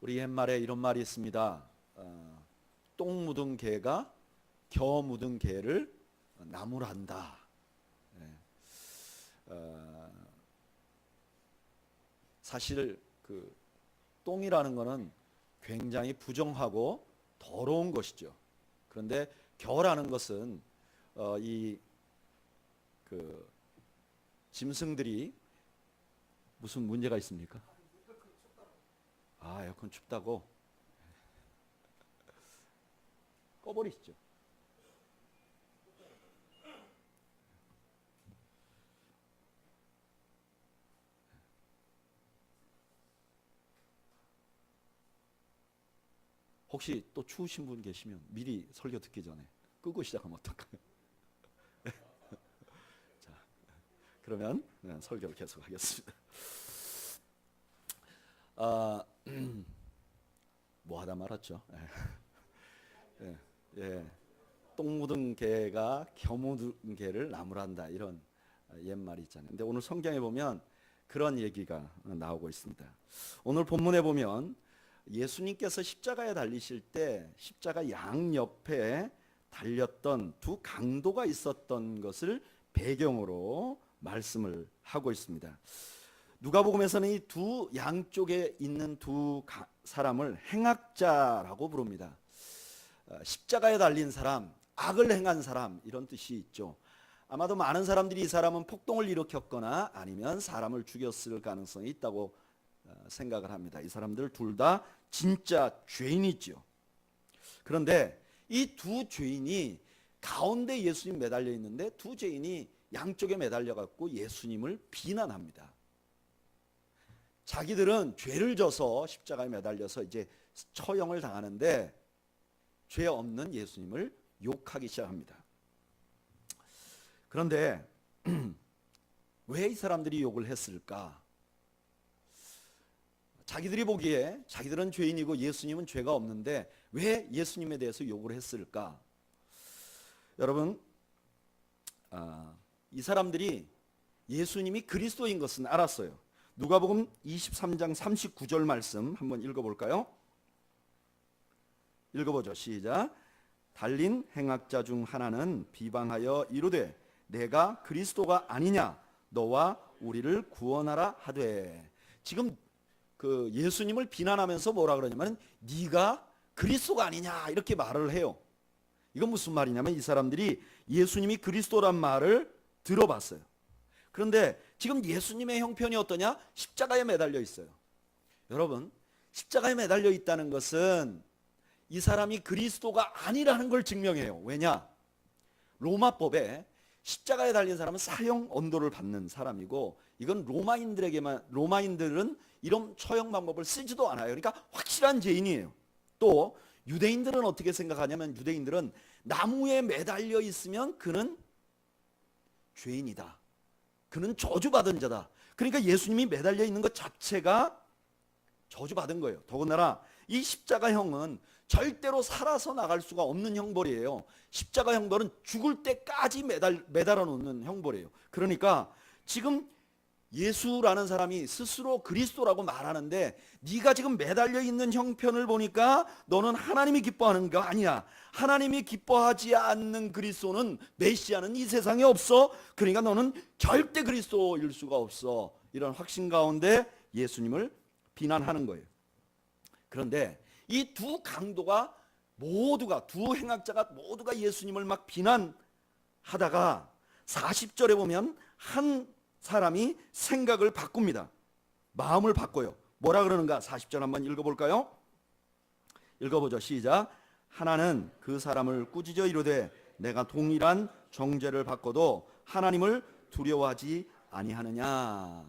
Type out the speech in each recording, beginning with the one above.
우리 옛말에 이런 말이 있습니다. 똥 묻은 개가 겨 묻은 개를 나무란다. 사실 그 똥이라는 것은 굉장히 부정하고 더러운 것이죠. 그런데 겨라는 것은 이 그 짐승들이 무슨 문제가 있습니까? 에어컨 춥다고 꺼버리시죠. 혹시 또 추우신 분 계시면 미리 설교 듣기 전에 끄고 시작하면 어떨까요? 자, 그러면 설교를 계속하겠습니다. 뭐 하다 말았죠. 똥 묻은 개가 겨 묻은 개를 나무란다, 이런 옛말이 있잖아요. 근데 오늘 성경에 보면 그런 얘기가 나오고 있습니다. 오늘 본문에 보면 예수님께서 십자가에 달리실 때 십자가 양옆에 달렸던 두 강도가 있었던 것을 배경으로 말씀을 하고 있습니다. 누가복음에서는 이 두 양쪽에 있는 두 사람을 행악자라고 부릅니다. 십자가에 달린 사람, 악을 행한 사람, 이런 뜻이 있죠. 아마도 많은 사람들이 이 사람은 폭동을 일으켰거나 아니면 사람을 죽였을 가능성이 있다고 생각을 합니다. 이 사람들 둘 다 진짜 죄인이죠. 그런데 이 두 죄인이 가운데 예수님 매달려 있는데 두 죄인이 양쪽에 매달려 갖고 예수님을 비난합니다. 자기들은 죄를 져서 십자가에 매달려서 이제 처형을 당하는데 죄 없는 예수님을 욕하기 시작합니다. 그런데 왜 이 사람들이 욕을 했을까? 자기들이 보기에 자기들은 죄인이고 예수님은 죄가 없는데 왜 예수님에 대해서 욕을 했을까? 여러분, 이 사람들이 예수님이 그리스도인 것은 알았어요. 누가복음 23장 39절 말씀 한번 읽어볼까요? 읽어보죠. 시작. 달린 행악자 중 하나는 비방하여 이르되 내가 그리스도가 아니냐, 너와 우리를 구원하라 하되. 지금 그 예수님을 비난하면서 뭐라 그러냐면 네가 그리스도가 아니냐, 이렇게 말을 해요. 이건 무슨 말이냐면 이 사람들이 예수님이 그리스도란 말을 들어봤어요. 그런데 지금 예수님의 형편이 어떠냐? 십자가에 매달려 있어요. 여러분, 십자가에 매달려 있다는 것은 이 사람이 그리스도가 아니라는 걸 증명해요. 왜냐? 로마법에 십자가에 달린 사람은 사형 언도를 받는 사람이고, 이건 로마인들은 이런 처형 방법을 쓰지도 않아요. 그러니까 확실한 죄인이에요. 또 유대인들은 어떻게 생각하냐면, 유대인들은 나무에 매달려 있으면 그는 죄인이다, 그는 저주받은 자다. 그러니까 예수님이 매달려 있는 것 자체가 저주받은 거예요. 더군다나 이 십자가형은 절대로 살아서 나갈 수가 없는 형벌이에요. 십자가 형벌은 죽을 때까지 매달아 놓는 형벌이에요. 그러니까 지금 예수라는 사람이 스스로 그리스도라고 말하는데, 네가 지금 매달려 있는 형편을 보니까 너는 하나님이 기뻐하는 거 아니야. 하나님이 기뻐하지 않는 그리스도는, 메시아는 이 세상에 없어. 그러니까 너는 절대 그리스도일 수가 없어. 이런 확신 가운데 예수님을 비난하는 거예요. 그런데 이 두 강도가 모두가, 두 행악자가 모두가 예수님을 막 비난하다가 40절에 보면 한 사람이 생각을 바꿉니다. 마음을 바꿔요. 뭐라 그러는가? 40절 한번 읽어볼까요? 읽어보죠. 시작. 하나는 그 사람을 꾸짖어 이르되 내가 동일한 정죄를 받고도 하나님을 두려워하지 아니하느냐.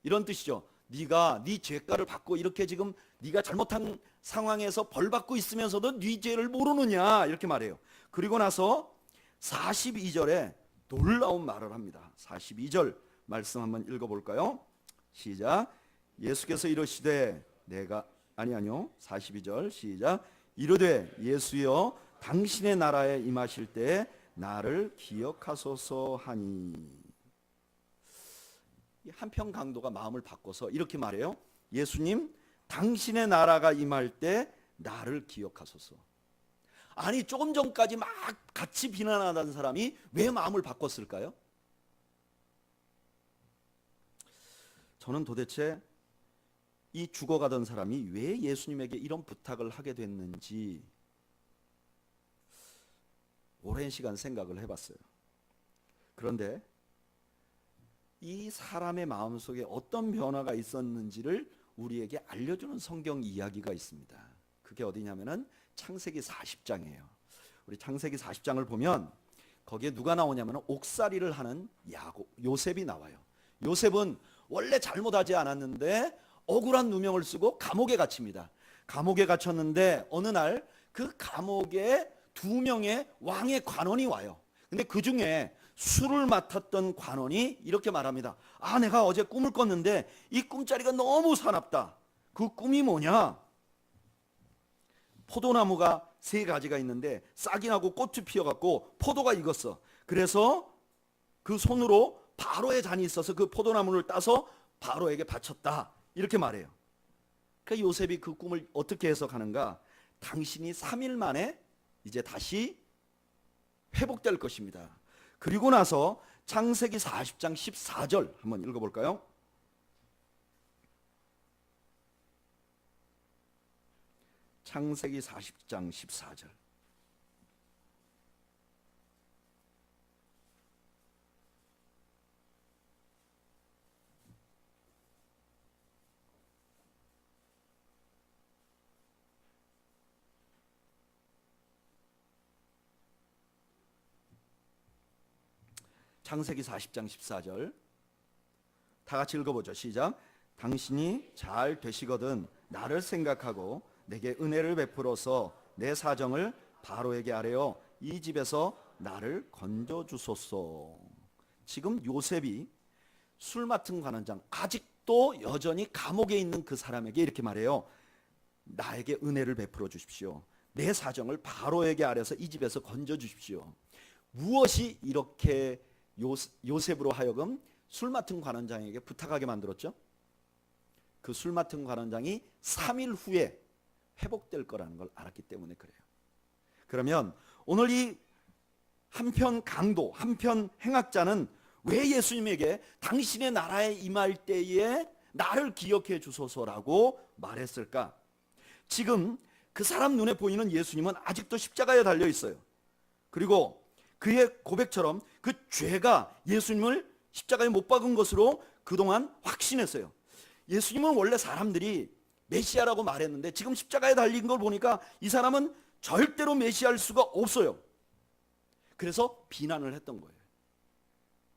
이런 뜻이죠. 네가 네 죄가를 받고 이렇게 지금 네가 잘못한 상황에서 벌 받고 있으면서도 네 죄를 모르느냐, 이렇게 말해요. 그리고 나서 42절에 놀라운 말을 합니다. 42절 말씀 한번 읽어볼까요? 시작. 예수께서 이르시되 내가 아니요 42절 시작. 이르되 예수여 당신의 나라에 임하실 때 나를 기억하소서 하니. 한편 강도가 마음을 바꿔서 이렇게 말해요. 예수님, 당신의 나라가 임할 때 나를 기억하소서. 아니, 조금 전까지 막 같이 비난하던 사람이 왜 마음을 바꿨을까요? 저는 도대체 이 죽어가던 사람이 왜 예수님에게 이런 부탁을 하게 됐는지 오랜 시간 생각을 해봤어요. 그런데 이 사람의 마음속에 어떤 변화가 있었는지를 우리에게 알려주는 성경 이야기가 있습니다. 그게 어디냐면은 창세기 40장이에요. 우리 창세기 40장을 보면 거기에 누가 나오냐면 옥살이를 하는 요셉이 나와요. 요셉은 원래 잘못하지 않았는데 억울한 누명을 쓰고 감옥에 갇힙니다. 감옥에 갇혔는데 어느 날 그 감옥에 2명의 왕의 관원이 와요. 근데 그 중에 술을 맡았던 관원이 이렇게 말합니다. 아, 내가 어제 꿈을 꿨는데 이 꿈자리가 너무 사납다. 그 꿈이 뭐냐? 포도나무가 3가지가 있는데 싹이 나고 꽃이 피어갖고 포도가 익었어. 그래서 그 손으로 바로의 잔이 있어서 그 포도나무를 따서 바로에게 바쳤다. 이렇게 말해요. 그러니까 요셉이 그 꿈을 어떻게 해석하는가? 당신이 3일 만에 이제 다시 회복될 것입니다. 그리고 나서 창세기 40장 14절 한번 읽어볼까요? 창세기 40장 14절. 창세기 40장 14절 다 같이 읽어보죠. 시작. 당신이 잘 되시거든 나를 생각하고 내게 은혜를 베풀어서 내 사정을 바로에게 아뢰어 이 집에서 나를 건져주소서. 지금 요셉이 술 맡은 관원장, 아직도 여전히 감옥에 있는 그 사람에게 이렇게 말해요. 나에게 은혜를 베풀어 주십시오. 내 사정을 바로에게 아뢰어서 이 집에서 건져주십시오. 무엇이 이렇게 요셉으로 하여금 술 맡은 관원장에게 부탁하게 만들었죠? 그 술 맡은 관원장이 3일 후에 회복될 거라는 걸 알았기 때문에 그래요. 그러면 오늘 이 한편 강도, 한편 행악자는 왜 예수님에게 당신의 나라에 임할 때에 나를 기억해 주소서라고 말했을까? 지금 그 사람 눈에 보이는 예수님은 아직도 십자가에 달려 있어요. 그리고 그의 고백처럼 그 죄가 예수님을 십자가에 못 박은 것으로 그동안 확신했어요. 예수님은 원래 사람들이 메시아라고 말했는데 지금 십자가에 달린 걸 보니까 이 사람은 절대로 메시아일 수가 없어요. 그래서 비난을 했던 거예요.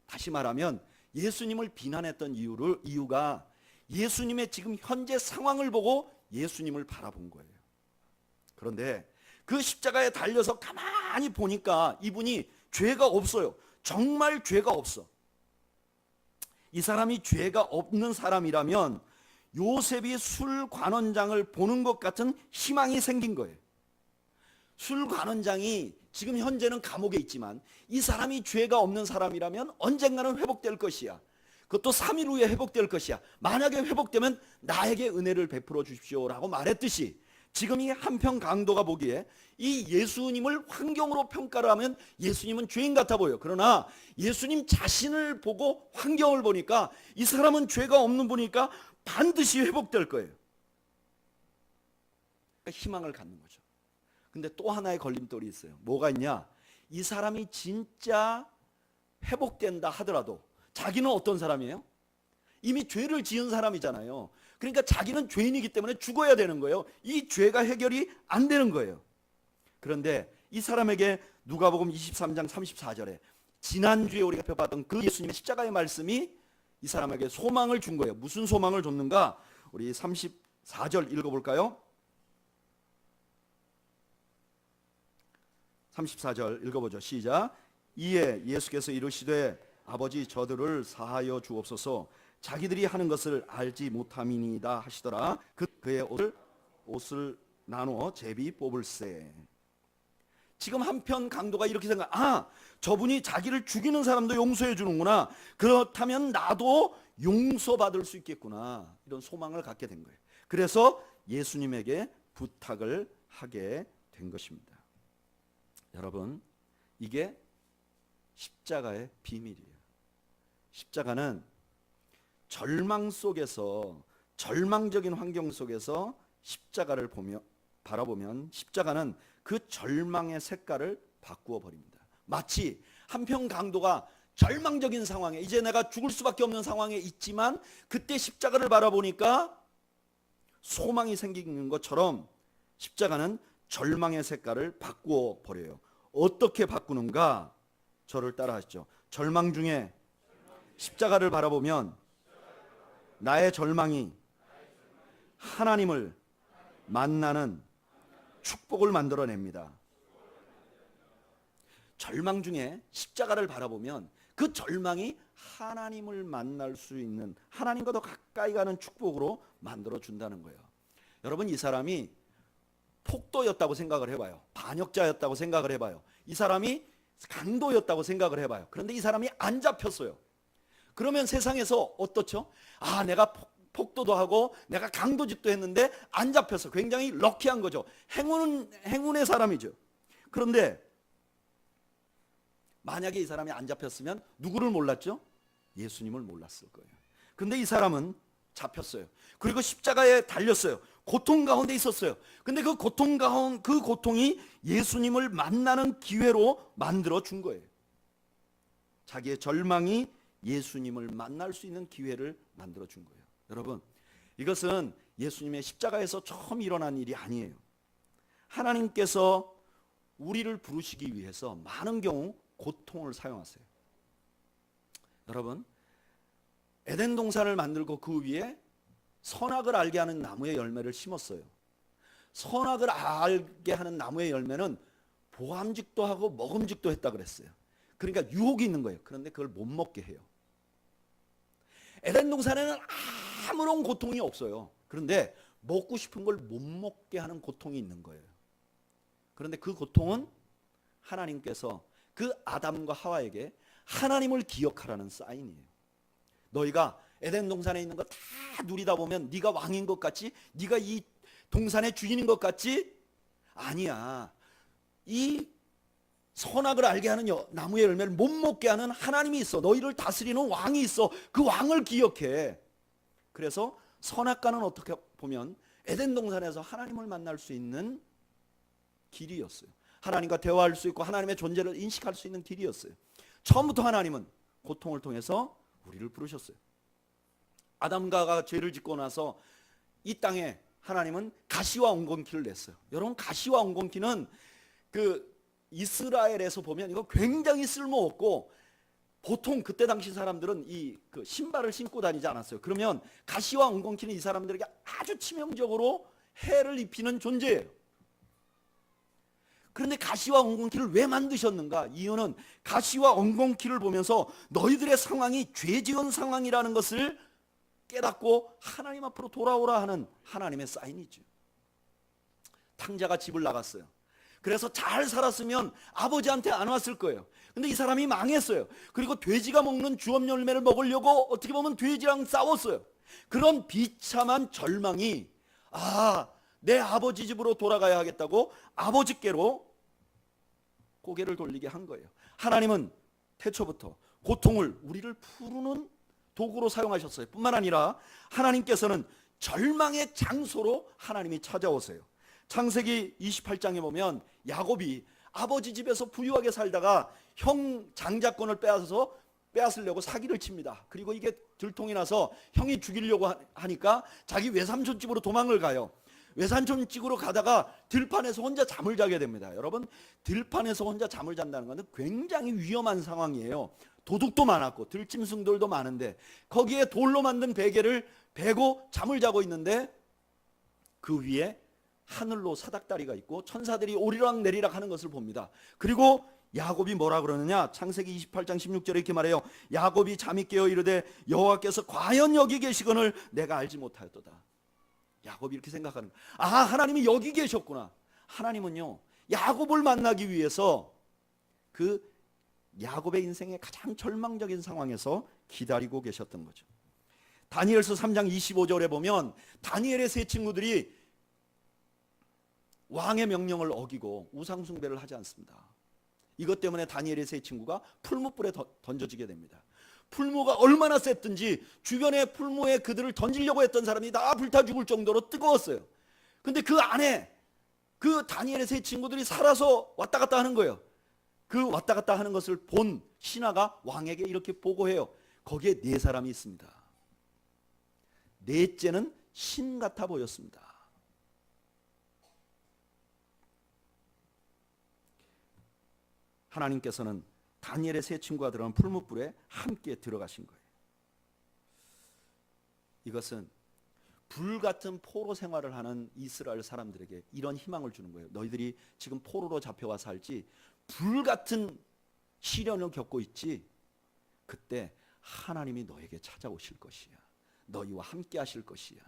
다시 말하면 예수님을 비난했던 이유가 예수님의 지금 현재 상황을 보고 예수님을 바라본 거예요. 그런데 그 십자가에 달려서 가만히 보니까 이분이 죄가 없어요. 정말 죄가 없어. 이 사람이 죄가 없는 사람이라면 요셉이 술 관원장을 보는 것 같은 희망이 생긴 거예요. 술 관원장이 지금 현재는 감옥에 있지만 이 사람이 죄가 없는 사람이라면 언젠가는 회복될 것이야. 그것도 3일 후에 회복될 것이야. 만약에 회복되면 나에게 은혜를 베풀어 주십시오라고 말했듯이 지금 이 한편 강도가 보기에 이 예수님을 환경으로 평가를 하면 예수님은 죄인 같아 보여. 그러나 예수님 자신을 보고 환경을 보니까 이 사람은 죄가 없는 분이니까 반드시 회복될 거예요. 그러니까 희망을 갖는 거죠. 근데 또 하나의 걸림돌이 있어요. 뭐가 있냐? 이 사람이 진짜 회복된다 하더라도 자기는 어떤 사람이에요? 이미 죄를 지은 사람이잖아요. 그러니까 자기는 죄인이기 때문에 죽어야 되는 거예요. 이 죄가 해결이 안 되는 거예요. 그런데 이 사람에게 누가복음 23장 34절에 지난주에 우리가 펴봤던 그 예수님의 십자가의 말씀이 이 사람에게 소망을 준 거예요. 무슨 소망을 줬는가? 우리 34절 읽어볼까요? 34절 읽어보죠. 시작. 이에 예수께서 이르시되 아버지 저들을 사하여 주옵소서 자기들이 하는 것을 알지 못함이니이다 하시더라. 그의 옷을 나누어 제비 뽑을세. 지금 한편 강도가 이렇게 생각, 저분이 자기를 죽이는 사람도 용서해 주는구나. 그렇다면 나도 용서받을 수 있겠구나. 이런 소망을 갖게 된 거예요. 그래서 예수님에게 부탁을 하게 된 것입니다. 여러분, 이게 십자가의 비밀이에요. 십자가는 절망 속에서, 절망적인 환경 속에서 십자가를 바라보면 십자가는 그 절망의 색깔을 바꾸어 버립니다. 마치 한편 강도가 절망적인 상황에, 이제 내가 죽을 수밖에 없는 상황에 있지만 그때 십자가를 바라보니까 소망이 생기는 것처럼 십자가는 절망의 색깔을 바꾸어 버려요. 어떻게 바꾸는가? 저를 따라 하시죠. 절망 중에 십자가를 바라보면 나의 절망이 하나님을 만나는 축복을 만들어냅니다. 절망 중에 십자가를 바라보면 그 절망이 하나님을 만날 수 있는, 하나님과 더 가까이 가는 축복으로 만들어 준다는 거예요. 여러분, 이 사람이 폭도였다고 생각을 해봐요. 반역자였다고 생각을 해봐요. 이 사람이 강도였다고 생각을 해봐요. 그런데 이 사람이 안 잡혔어요. 그러면 세상에서 어떻죠? 아, 내가 폭도도 하고 내가 강도짓도 했는데 안 잡혀서 굉장히 럭키한 거죠. 행운의 사람이죠. 그런데 만약에 이 사람이 안 잡혔으면 누구를 몰랐죠? 예수님을 몰랐을 거예요. 근데 이 사람은 잡혔어요. 그리고 십자가에 달렸어요. 고통 가운데 있었어요. 근데 그 고통이 예수님을 만나는 기회로 만들어 준 거예요. 자기의 절망이 예수님을 만날 수 있는 기회를 만들어 준 거예요. 여러분, 이것은 예수님의 십자가에서 처음 일어난 일이 아니에요. 하나님께서 우리를 부르시기 위해서 많은 경우 고통을 사용하세요. 여러분, 에덴 동산을 만들고 그 위에 선악을 알게 하는 나무의 열매를 심었어요. 선악을 알게 하는 나무의 열매는 보암직도 하고 먹음직도 했다 그랬어요. 그러니까 유혹이 있는 거예요. 그런데 그걸 못 먹게 해요. 에덴 동산에는 아무런 고통이 없어요. 그런데 먹고 싶은 걸 못 먹게 하는 고통이 있는 거예요. 그런데 그 고통은 하나님께서 그 아담과 하와에게 하나님을 기억하라는 사인이에요. 너희가 에덴 동산에 있는 거 다 누리다 보면 네가 왕인 것 같지? 네가 이 동산의 주인인 것 같지? 아니야. 이 선악을 알게 하는 나무의 열매를 못 먹게 하는 하나님이 있어. 너희를 다스리는 왕이 있어. 그 왕을 기억해. 그래서 선악과는 어떻게 보면 에덴 동산에서 하나님을 만날 수 있는 길이었어요. 하나님과 대화할 수 있고 하나님의 존재를 인식할 수 있는 길이었어요. 처음부터 하나님은 고통을 통해서 우리를 부르셨어요. 아담과 하와가 죄를 짓고 나서 이 땅에 하나님은 가시와 엉겅퀴를 냈어요. 여러분, 가시와 엉겅퀴는 그 이스라엘에서 보면 이거 굉장히 쓸모없고, 보통 그때 당시 사람들은 그 신발을 신고 다니지 않았어요. 그러면 가시와 엉겅퀴는 이 사람들에게 아주 치명적으로 해를 입히는 존재예요. 그런데 가시와 엉겅퀴를 왜 만드셨는가? 이유는 가시와 엉겅퀴를 보면서 너희들의 상황이 죄 지은 상황이라는 것을 깨닫고 하나님 앞으로 돌아오라 하는 하나님의 사인이죠. 탕자가 집을 나갔어요. 그래서 잘 살았으면 아버지한테 안 왔을 거예요. 근데 이 사람이 망했어요. 그리고 돼지가 먹는 주업 열매를 먹으려고 어떻게 보면 돼지랑 싸웠어요. 그런 비참한 절망이, 내 아버지 집으로 돌아가야 하겠다고 아버지께로 고개를 돌리게 한 거예요. 하나님은 태초부터 고통을 우리를 푸르는 도구로 사용하셨어요. 뿐만 아니라 하나님께서는 절망의 장소로 하나님이 찾아오세요. 창세기 28장에 보면 야곱이 아버지 집에서 부유하게 살다가 형 장자권을 빼앗으려고 사기를 칩니다. 그리고 이게 들통이 나서 형이 죽이려고 하니까 자기 외삼촌 집으로 도망을 가요. 외삼촌 집으로 가다가 들판에서 혼자 잠을 자게 됩니다. 여러분, 들판에서 혼자 잠을 잔다는 것은 굉장히 위험한 상황이에요. 도둑도 많았고 들짐승들도 많은데 거기에 돌로 만든 베개를 베고 잠을 자고 있는데 그 위에 하늘로 사닥다리가 있고 천사들이 오리락 내리락 하는 것을 봅니다. 그리고 야곱이 뭐라 그러느냐? 창세기 28장 16절에 이렇게 말해요. 야곱이 잠이 깨어 이르되 여호와께서 과연 여기 계시거늘 내가 알지 못하였도다. 야곱이 이렇게 생각하는 거예요. 하나님이 여기 계셨구나. 하나님은요, 야곱을 만나기 위해서 그 야곱의 인생의 가장 절망적인 상황에서 기다리고 계셨던 거죠. 다니엘서 3장 25절에 보면 다니엘의 세 친구들이 왕의 명령을 어기고 우상숭배를 하지 않습니다. 이것 때문에 다니엘의 세 친구가 풀무불에 던져지게 됩니다. 풀무가 얼마나 셌든지 주변에 풀무에 그들을 던지려고 했던 사람이 다 불타 죽을 정도로 뜨거웠어요. 근데 그 안에 그 다니엘의 세 친구들이 살아서 왔다 갔다 하는 거예요. 그 왔다 갔다 하는 것을 본 신하가 왕에게 이렇게 보고해요. 거기에 네 사람이 있습니다. 넷째는 신 같아 보였습니다. 하나님께서는 다니엘의 세 친구가 들어간 풀무불에 함께 들어가신 거예요. 이것은 불같은 포로 생활을 하는 이스라엘 사람들에게 이런 희망을 주는 거예요. 너희들이 지금 포로로 잡혀와 살지 불같은 시련을 겪고 있지, 그때 하나님이 너에게 찾아오실 것이야. 너희와 함께 하실 것이야.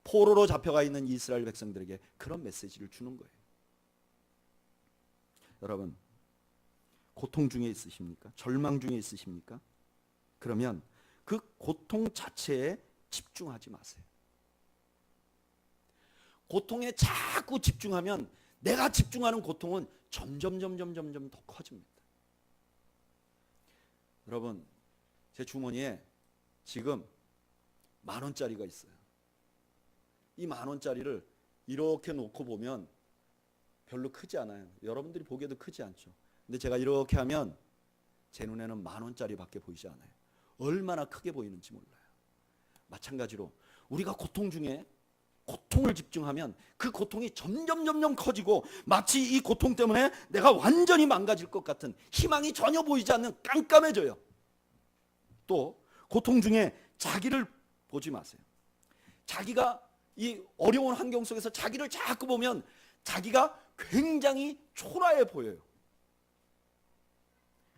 포로로 잡혀가 있는 이스라엘 백성들에게 그런 메시지를 주는 거예요. 여러분, 고통 중에 있으십니까? 절망 중에 있으십니까? 그러면 그 고통 자체에 집중하지 마세요. 고통에 자꾸 집중하면 내가 집중하는 고통은 점점 더 커집니다. 여러분, 제 주머니에 지금 10,000원짜리가 있어요. 이 10,000원짜리를 이렇게 놓고 보면 별로 크지 않아요. 여러분들이 보기에도 크지 않죠. 근데 제가 이렇게 하면 제 눈에는 10,000원짜리밖에 보이지 않아요. 얼마나 크게 보이는지 몰라요. 마찬가지로 우리가 고통 중에 고통을 집중하면 그 고통이 점점 커지고 마치 이 고통 때문에 내가 완전히 망가질 것 같은, 희망이 전혀 보이지 않는, 깜깜해져요. 또 고통 중에 자기를 보지 마세요. 자기가 이 어려운 환경 속에서 자기를 자꾸 보면 자기가 굉장히 초라해 보여요.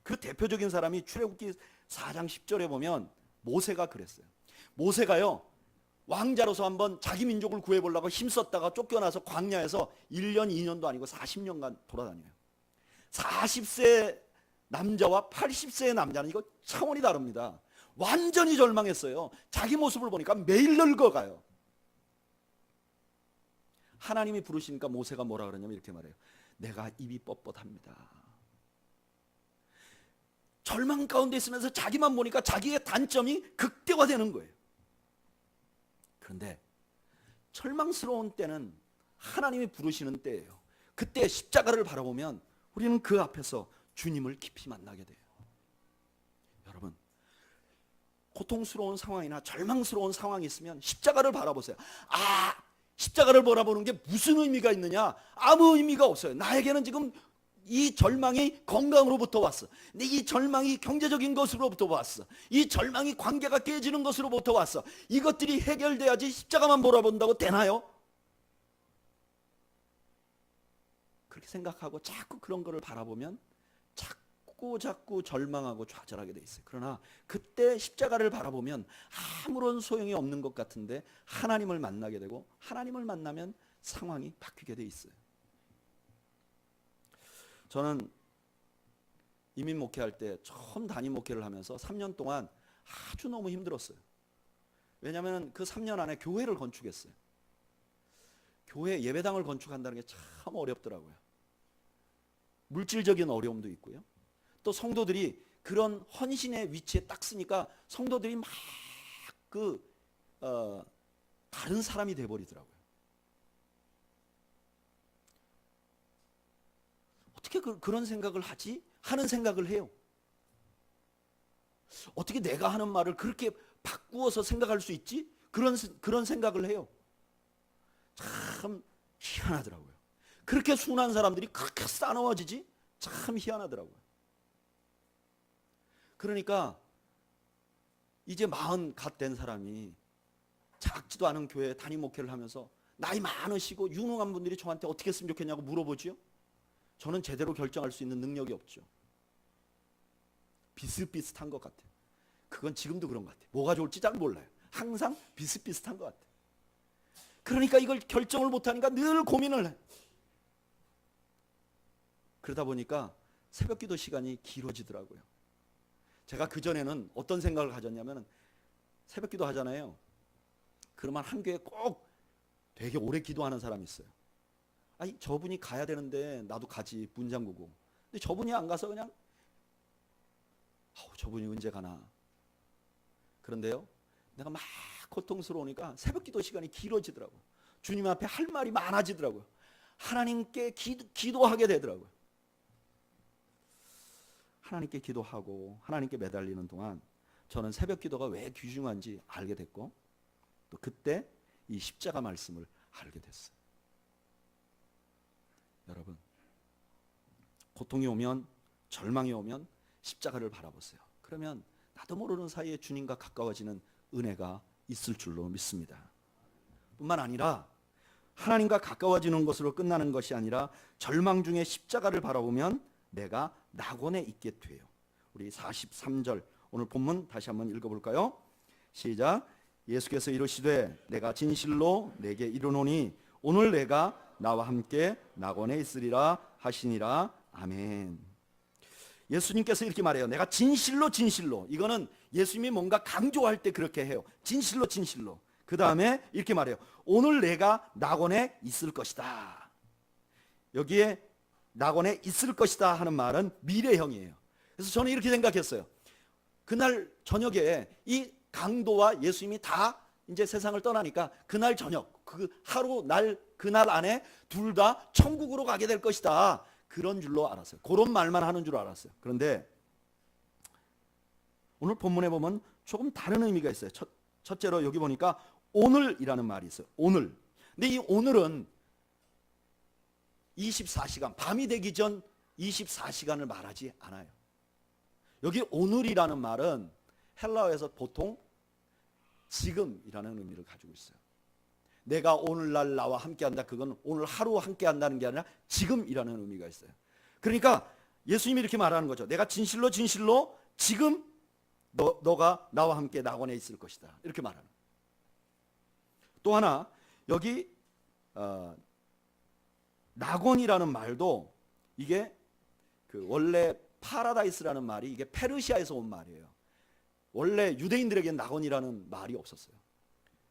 그 대표적인 사람이 출애굽기 4장 10절에 보면 모세가 그랬어요. 모세가요, 왕자로서 한번 자기 민족을 구해보려고 힘썼다가 쫓겨나서 광야에서 1년 2년도 아니고 40년간 돌아다녀요. 40세 남자와 80세의 남자는 이거 차원이 다릅니다. 완전히 절망했어요. 자기 모습을 보니까 매일 늙어가요. 하나님이 부르시니까 모세가 뭐라 그러냐면 이렇게 말해요. 내가 입이 뻣뻣합니다. 절망 가운데 있으면서 자기만 보니까 자기의 단점이 극대화되는 거예요. 그런데 절망스러운 때는 하나님이 부르시는 때예요. 그때 십자가를 바라보면 우리는 그 앞에서 주님을 깊이 만나게 돼요. 여러분, 고통스러운 상황이나 절망스러운 상황이 있으면 십자가를 바라보세요. 십자가를 바라보는 게 무슨 의미가 있느냐? 아무 의미가 없어요. 나에게는 지금 이 절망이 건강으로부터 왔어. 근데 이 절망이 경제적인 것으로부터 왔어. 이 절망이 관계가 깨지는 것으로부터 왔어. 이것들이 해결돼야지 십자가만 바라본다고 되나요? 그렇게 생각하고 자꾸 그런 거를 바라보면 자꾸 절망하고 좌절하게 돼 있어요. 그러나 그때 십자가를 바라보면 아무런 소용이 없는 것 같은데 하나님을 만나게 되고, 하나님을 만나면 상황이 바뀌게 돼 있어요. 저는 이민 목회할 때 처음 담임 목회를 하면서 3년 동안 아주 너무 힘들었어요. 왜냐하면 그 3년 안에 교회를 건축했어요. 교회 예배당을 건축한다는 게 참 어렵더라고요. 물질적인 어려움도 있고요. 또 성도들이 그런 헌신의 위치에 딱 쓰니까 성도들이 막 다른 사람이 돼버리더라고요. 어떻게 그런 생각을 하지? 하는 생각을 해요. 어떻게 내가 하는 말을 그렇게 바꾸어서 생각할 수 있지? 그런 생각을 해요. 참 희한하더라고요. 그렇게 순한 사람들이 그렇게 싸나워지지? 참 희한하더라고요. 그러니까 이제 40 갓 된 사람이 작지도 않은 교회에 담임 목회를 하면서 나이 많으시고 유능한 분들이 저한테 어떻게 했으면 좋겠냐고 물어보지요. 저는 제대로 결정할 수 있는 능력이 없죠. 비슷비슷한 것 같아요. 그건 지금도 그런 것 같아요. 뭐가 좋을지 잘 몰라요. 항상 비슷비슷한 것 같아요. 그러니까 이걸 결정을 못하니까 늘 고민을 해요. 그러다 보니까 새벽 기도 시간이 길어지더라고요. 제가 그전에는 어떤 생각을 가졌냐면, 새벽 기도 하잖아요. 그러면 한 교회에 꼭 되게 오래 기도하는 사람이 있어요. 아니 저분이 가야 되는데 나도 가지, 문 잠그고. 근데 저분이 안 가서 그냥 저분이 언제 가나. 그런데요, 내가 막 고통스러우니까 새벽 기도 시간이 길어지더라고. 주님 앞에 할 말이 많아지더라고요. 하나님께 기도하게 되더라고요. 하나님께 기도하고 하나님께 매달리는 동안 저는 새벽 기도가 왜 귀중한지 알게 됐고, 또 그때 이 십자가 말씀을 알게 됐어요. 여러분, 고통이 오면, 절망이 오면 십자가를 바라보세요. 그러면 나도 모르는 사이에 주님과 가까워지는 은혜가 있을 줄로 믿습니다. 뿐만 아니라 하나님과 가까워지는 것으로 끝나는 것이 아니라 절망 중에 십자가를 바라보면 내가 낙원에 있게 돼요. 우리 43절 오늘 본문 다시 한번 읽어볼까요? 시작. 예수께서 이르시되 내가 진실로 내게 이르노니 오늘 내가 나와 함께 낙원에 있으리라 하시니라. 아멘. 예수님께서 이렇게 말해요. 내가 진실로 진실로. 이거는 예수님이 뭔가 강조할 때 그렇게 해요. 진실로 진실로. 그 다음에 이렇게 말해요. 오늘 내가 낙원에 있을 것이다. 여기에 낙원에 있을 것이다 하는 말은 미래형이에요. 그래서 저는 이렇게 생각했어요. 그날 저녁에 이 강도와 예수님이 다 이제 세상을 떠나니까 그날 저녁, 그 하루 날 그날 안에 둘 다 천국으로 가게 될 것이다. 그런 줄로 알았어요. 그런 말만 하는 줄 알았어요. 그런데 오늘 본문에 보면 조금 다른 의미가 있어요. 첫째로 여기 보니까 오늘이라는 말이 있어요. 오늘. 근데 이 오늘은 24시간, 밤이 되기 전 24시간을 말하지 않아요. 여기 오늘이라는 말은 헬라어에서 보통 지금이라는 의미를 가지고 있어요. 내가 오늘날 나와 함께한다. 그건 오늘 하루 함께한다는 게 아니라 지금이라는 의미가 있어요. 그러니까 예수님이 이렇게 말하는 거죠. 내가 진실로 진실로 지금 너가 나와 함께 낙원에 있을 것이다. 이렇게 말하는. 또 하나 여기 낙원이라는 말도 이게 그 원래 파라다이스라는 말이 이게 페르시아에서 온 말이에요. 원래 유대인들에게는 낙원이라는 말이 없었어요.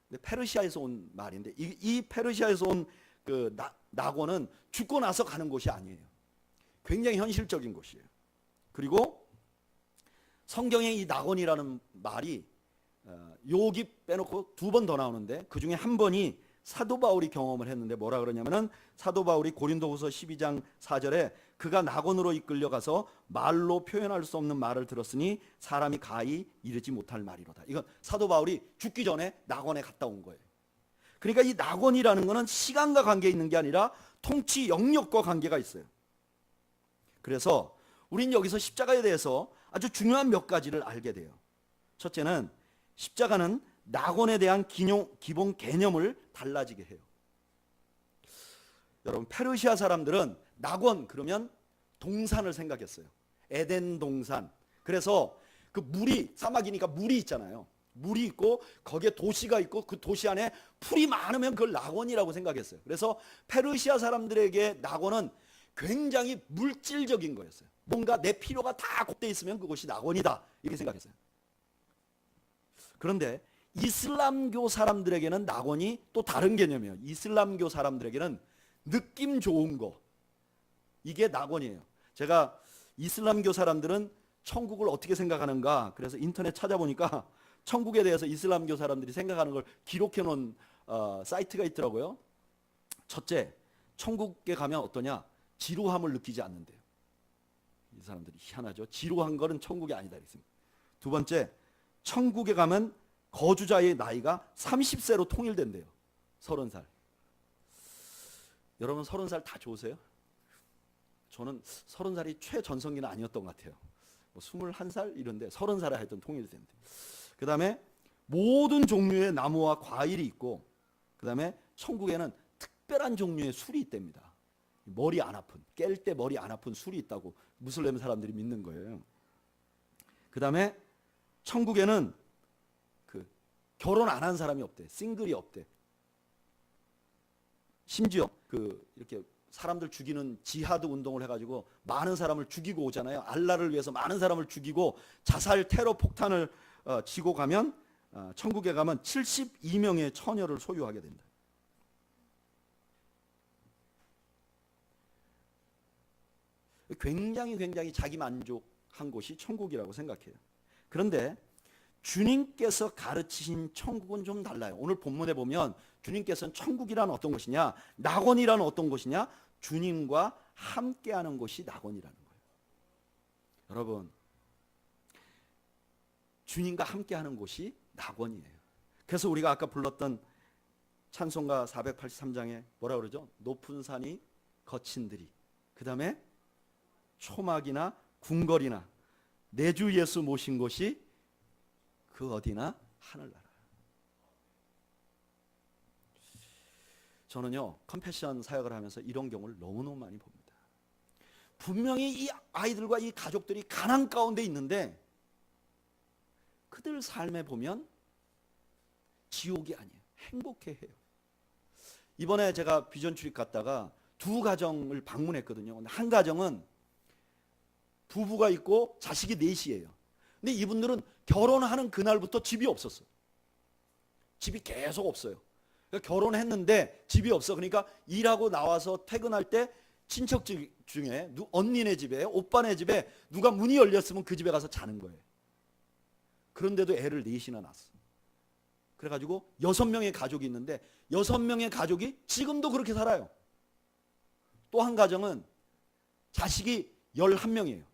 근데 페르시아에서 온 말인데 이 페르시아에서 온 그 낙원은 죽고 나서 가는 곳이 아니에요. 굉장히 현실적인 곳이에요. 그리고 성경에 이 낙원이라는 말이 욥기 빼놓고 2번 더 나오는데 그 중에 한 번이 사도 바울이 경험을 했는데 뭐라 그러냐면은 사도 바울이 고린도후서 12장 4절에 그가 낙원으로 이끌려가서 말로 표현할 수 없는 말을 들었으니 사람이 가히 이르지 못할 말이로다. 이건 사도 바울이 죽기 전에 낙원에 갔다 온 거예요. 그러니까 이 낙원이라는 것은 시간과 관계 있는 게 아니라 통치 영역과 관계가 있어요. 그래서 우린 여기서 십자가에 대해서 아주 중요한 몇 가지를 알게 돼요. 첫째는 십자가는 낙원에 대한 기본 개념을 달라지게 해요. 여러분, 페르시아 사람들은 낙원 그러면 동산을 생각했어요. 에덴 동산. 그래서 그 물이 사막이니까 물이 있잖아요. 물이 있고 거기에 도시가 있고 그 도시 안에 풀이 많으면 그걸 낙원이라고 생각했어요. 그래서 페르시아 사람들에게 낙원은 굉장히 물질적인 거였어요. 뭔가 내 필요가 다 곱돼 있으면 그것이 낙원이다 이렇게 생각했어요. 그런데 이슬람교 사람들에게는 낙원이 또 다른 개념이에요. 이슬람교 사람들에게는 느낌 좋은 거, 이게 낙원이에요. 제가 이슬람교 사람들은 천국을 어떻게 생각하는가, 그래서 인터넷 찾아보니까 천국에 대해서 이슬람교 사람들이 생각하는 걸 기록해 놓은 사이트가 있더라고요. 첫째, 천국에 가면 어떠냐? 지루함을 느끼지 않는데요. 이 사람들이 희한하죠. 지루한 거는 천국이 아니다 이랬습니다. 두 번째, 천국에 가면 거주자의 나이가 30세로 통일된대요. 30살. 여러분 30살 다 좋으세요? 저는 30살이 최전성기는 아니었던 것 같아요. 뭐 21살 이런데 30살에 하여튼 통일이 된대. 그 다음에 모든 종류의 나무와 과일이 있고, 그 다음에 천국에는 특별한 종류의 술이 있답니다. 머리 안 아픈, 깰 때 머리 안 아픈 술이 있다고 무슬림 사람들이 믿는 거예요. 그 다음에 천국에는 그 결혼 안 한 사람이 없대. 싱글이 없대. 심지어 그 이렇게 사람들 죽이는 지하드 운동을 해가지고 많은 사람을 죽이고 오잖아요. 알라를 위해서 많은 사람을 죽이고 자살 테러 폭탄을 치고 가면 천국에 가면 72명의 처녀를 소유하게 된다. 굉장히 자기 만족한 곳이 천국이라고 생각해요. 그런데 주님께서 가르치신 천국은 좀 달라요. 오늘 본문에 보면 주님께서는 천국이란 어떤 곳이냐, 낙원이란 어떤 곳이냐, 주님과 함께하는 곳이 낙원이라는 거예요. 여러분, 주님과 함께하는 곳이 낙원이에요. 그래서 우리가 아까 불렀던 찬송가 483장에 뭐라 그러죠? 높은 산이 거친 들이, 그 다음에 초막이나 궁궐이나 내 주 예수 모신 곳이 그 어디나 하늘나라. 저는요, 컴패션 사역을 하면서 이런 경우를 너무너무 많이 봅니다. 분명히 이 아이들과 이 가족들이 가난 가운데 있는데 그들 삶에 보면 지옥이 아니에요. 행복해해요. 이번에 제가 비전 출입 갔다가 두 가정을 방문했거든요. 근데 한 가정은 부부가 있고 자식이 넷이에요. 근데 이분들은 결혼하는 그날부터 집이 없었어요. 집이 계속 없어요. 그러니까 결혼했는데 집이 없어. 그러니까 일하고 나와서 퇴근할 때 친척 중에 언니네 집에, 오빠네 집에 누가 문이 열렸으면 그 집에 가서 자는 거예요. 그런데도 애를 넷이나 낳았어. 그래가지고 6명의 가족이 있는데 6명의 가족이 지금도 그렇게 살아요. 또 한 가정은 자식이 11명이에요.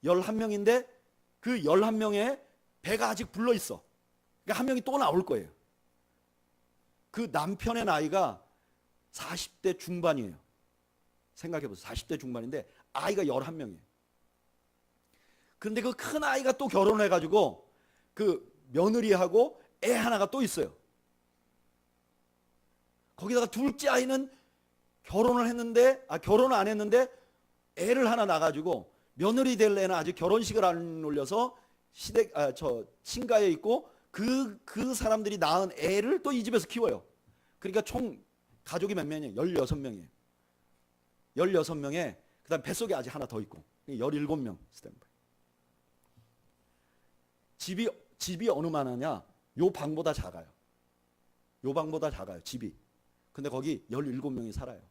11명인데 그 11명의 배가 아직 불러 있어. 그러니까 한 명이 또 나올 거예요. 그 남편의 나이가 40대 중반이에요. 생각해보세요. 40대 중반인데 아이가 11명이에요. 그런데 그 큰 아이가 또 결혼해가지고 그 며느리하고 애 하나가 또 있어요. 거기다가 둘째 아이는 결혼을 안 했는데 애를 하나 낳아가지고 며느리 될 애는 아직 결혼식을 안 올려서 친가에 있고 그 사람들이 낳은 애를 또 이 집에서 키워요. 그러니까 총 가족이 몇 명이에요? 16명이에요. 16명에 그 다음 뱃속에 아직 하나 더 있고 17명 스탠바이. 집이 어느 만하냐? 요 방보다 작아요. 요 방보다 작아요, 집이. 근데 거기 17명이 살아요.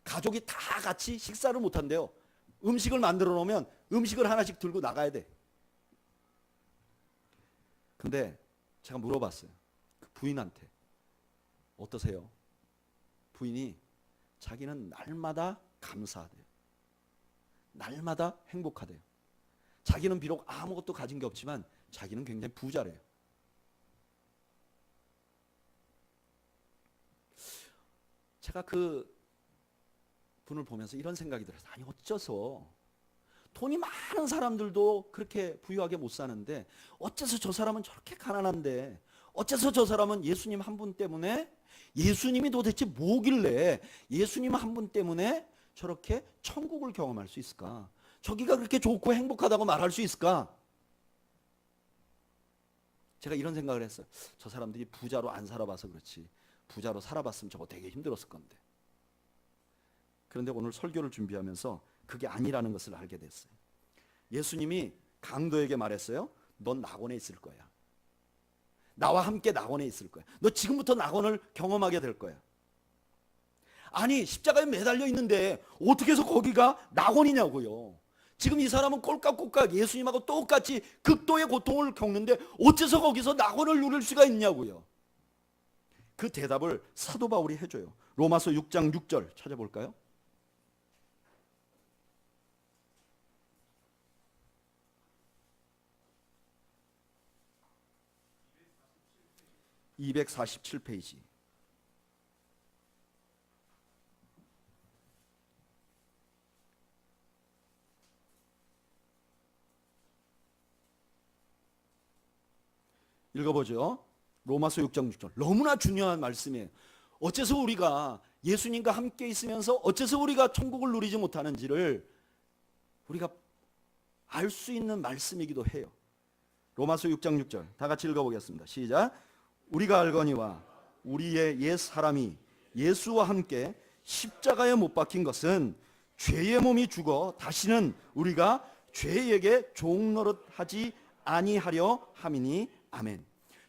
가족이 다 같이 식사를 못 한대요. 음식을 만들어 놓으면 음식을 하나씩 들고 나가야 돼. 근데 제가 물어봤어요. 그 부인한테. 어떠세요? 부인이 자기는 날마다 감사하대요. 날마다 행복하대요. 자기는 비록 아무것도 가진 게 없지만 자기는 굉장히 부자래요. 제가 그 분을 보면서 이런 생각이 들었어요. 아니 어째서 돈이 많은 사람들도 그렇게 부유하게 못 사는데 어째서 저 사람은 저렇게 가난한데 어째서 저 사람은 예수님 한 분 때문에 예수님이 도대체 뭐길래 예수님 한 분 때문에 저렇게 천국을 경험할 수 있을까? 저기가 그렇게 좋고 행복하다고 말할 수 있을까? 제가 이런 생각을 했어요. 저 사람들이 부자로 안 살아봐서 그렇지 부자로 살아봤으면 저거 되게 힘들었을 건데. 그런데 오늘 설교를 준비하면서 그게 아니라는 것을 알게 됐어요. 예수님이 강도에게 말했어요. 넌 낙원에 있을 거야. 나와 함께 낙원에 있을 거야. 너 지금부터 낙원을 경험하게 될 거야. 아니 십자가에 매달려 있는데 어떻게 해서 거기가 낙원이냐고요. 지금 이 사람은 꼴깍꼴깍 예수님하고 똑같이 극도의 고통을 겪는데 어째서 거기서 낙원을 누릴 수가 있냐고요. 그 대답을 사도 바울이 해줘요. 로마서 6장 6절 찾아볼까요? (247페이지) 읽어보죠. 로마서 6장 6절. 너무나 중요한 말씀이에요. 어째서 우리가 예수님과 함께 있으면서 어째서 우리가 천국을 누리지 못하는지를 우리가 알 수 있는 말씀이기도 해요. 로마서 6장 6절 다 같이 읽어보겠습니다. 시작. 우리가 알거니와 우리의 옛 사람이 예수와 함께 십자가에 못 박힌 것은 죄의 몸이 죽어 다시는 우리가 죄에게 종노릇하지 아니하려 함이니 아멘.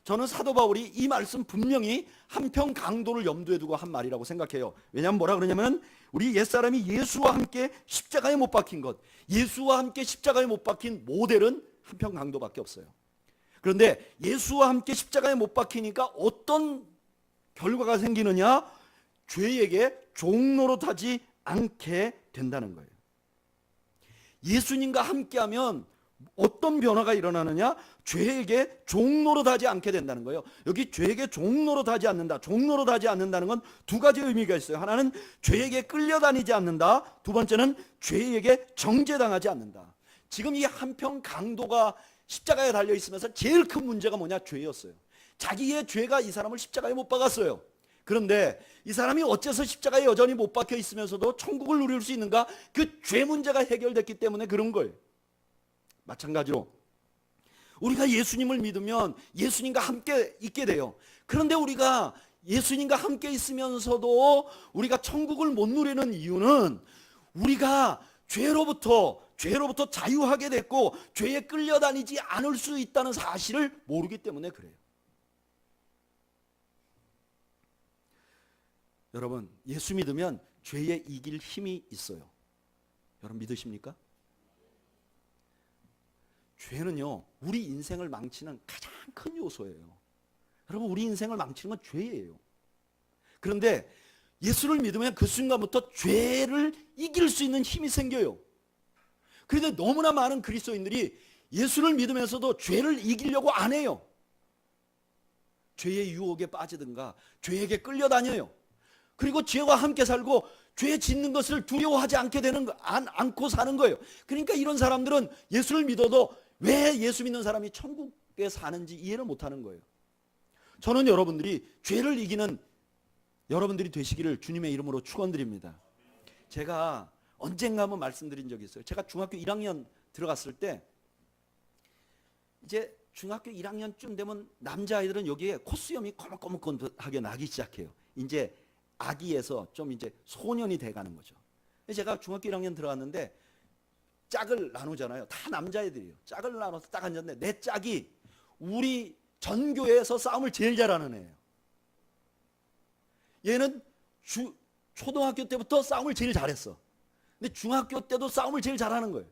저는 사도 바울이 이 말씀 분명히 한편 강도를 염두에 두고 한 말이라고 생각해요. 왜냐하면 뭐라 그러냐면 우리 옛사람이 예수와 함께 십자가에 못 박힌 것, 예수와 함께 십자가에 못 박힌 모델은 한편 강도밖에 없어요. 그런데 예수와 함께 십자가에 못 박히니까 어떤 결과가 생기느냐? 죄에게 종노릇하지 않게 된다는 거예요. 예수님과 함께하면 어떤 변화가 일어나느냐? 죄에게 종노릇하지 않게 된다는 거예요. 여기 죄에게 종노릇하지 않는다. 종노릇하지 않는다는 건 두 가지 의미가 있어요. 하나는 죄에게 끌려다니지 않는다. 두 번째는 죄에게 정죄당하지 않는다. 지금 이 한편 강도가 십자가에 달려 있으면서 제일 큰 문제가 뭐냐? 죄였어요. 자기의 죄가 이 사람을 십자가에 못 박았어요. 그런데 이 사람이 어째서 십자가에 여전히 못 박혀 있으면서도 천국을 누릴 수 있는가? 그 죄 문제가 해결됐기 때문에 그런 거예요. 마찬가지로 우리가 예수님을 믿으면 예수님과 함께 있게 돼요. 그런데 우리가 예수님과 함께 있으면서도 우리가 천국을 못 누리는 이유는 우리가 죄로부터 자유하게 됐고 죄에 끌려다니지 않을 수 있다는 사실을 모르기 때문에 그래요. 여러분, 예수 믿으면 죄에 이길 힘이 있어요. 여러분 믿으십니까? 죄는요, 우리 인생을 망치는 가장 큰 요소예요. 여러분, 우리 인생을 망치는 건 죄예요. 그런데 예수를 믿으면 그 순간부터 죄를 이길 수 있는 힘이 생겨요. 그런데 너무나 많은 그리스도인들이 예수를 믿으면서도 죄를 이기려고 안 해요. 죄의 유혹에 빠지든가 죄에게 끌려다녀요. 그리고 죄와 함께 살고 죄 짓는 것을 두려워하지 않고 사는 거예요. 그러니까 이런 사람들은 예수를 믿어도 왜 예수 믿는 사람이 천국에 사는지 이해를 못하는 거예요. 저는 여러분들이 죄를 이기는 여러분들이 되시기를 주님의 이름으로 축원드립니다. 제가 언젠가 한번 말씀드린 적이 있어요. 제가 중학교 1학년 들어갔을 때 이제 중학교 1학년쯤 되면 남자아이들은 여기에 콧수염이 거뭇거뭇하게 나기 시작해요. 이제 아기에서 좀 이제 소년이 돼가는 거죠. 제가 중학교 1학년 들어갔는데 짝을 나누잖아요. 다 남자애들이에요. 짝을 나눠서 딱 앉았는데 내 짝이 우리 전교에서 싸움을 제일 잘하는 애예요. 얘는 초등학교 때부터 싸움을 제일 잘했어. 근데 중학교 때도 싸움을 제일 잘하는 거예요.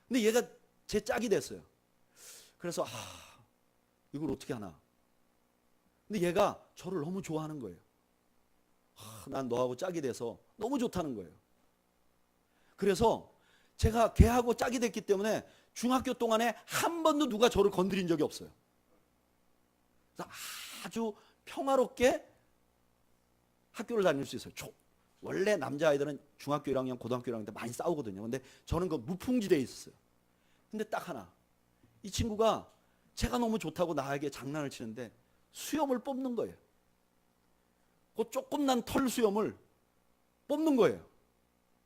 근데 얘가 제 짝이 됐어요. 그래서 이걸 어떻게 하나. 근데 얘가 저를 너무 좋아하는 거예요. 난 너하고 짝이 돼서 너무 좋다는 거예요. 그래서 제가 걔하고 짝이 됐기 때문에 중학교 동안에 한 번도 누가 저를 건드린 적이 없어요. 그래서 아주 평화롭게 학교를 다닐 수 있어요. 원래 남자아이들은 중학교 1학년, 고등학교 1학년 때 많이 싸우거든요. 근데 저는 그 무풍지대에 있었어요. 근데 딱 하나, 이 친구가 제가 너무 좋다고 나에게 장난을 치는데 수염을 뽑는 거예요. 그 조금난 털 수염을 뽑는 거예요.